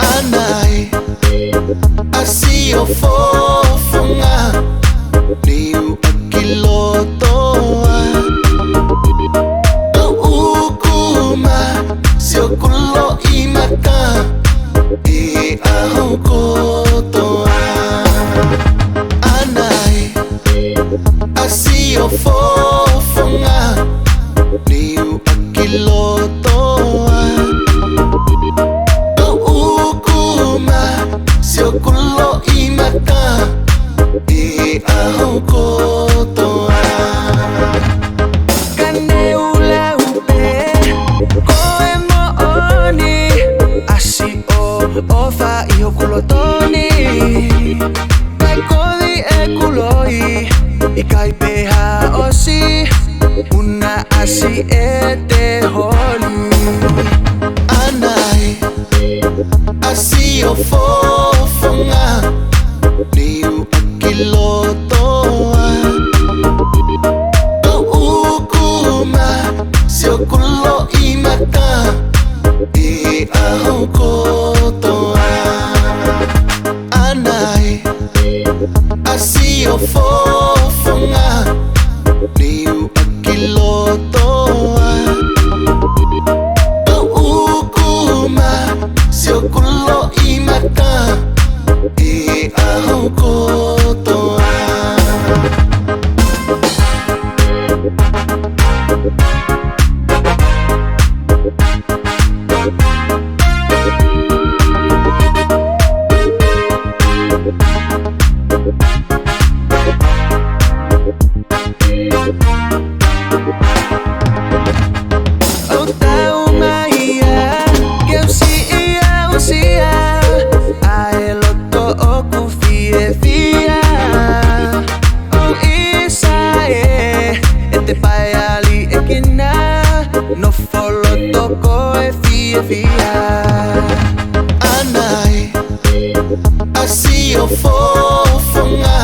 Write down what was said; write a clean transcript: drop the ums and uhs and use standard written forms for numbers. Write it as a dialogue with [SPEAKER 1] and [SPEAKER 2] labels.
[SPEAKER 1] Anay, asiyo fofo nga niu akilotoa ukuma siokulo imata I ahokotoa. Anay, asiyo fofo nga niu akilotoa siokulo imata I ahokotoa.
[SPEAKER 2] Kane ule upe koe mooni asi o fa io kulotoni kai kodi e kuloi I kai peha osi una asi e te holi.
[SPEAKER 1] Anay, asiyo fofo nga niu akilotoa ukuma siokulo imata I ahokotoa. Anay, asiyo fofo nga niu akilotoa ukuma siokulo imata I ahokotoa.
[SPEAKER 2] No follow toko e fia.
[SPEAKER 1] Anay, asiyo fofo nga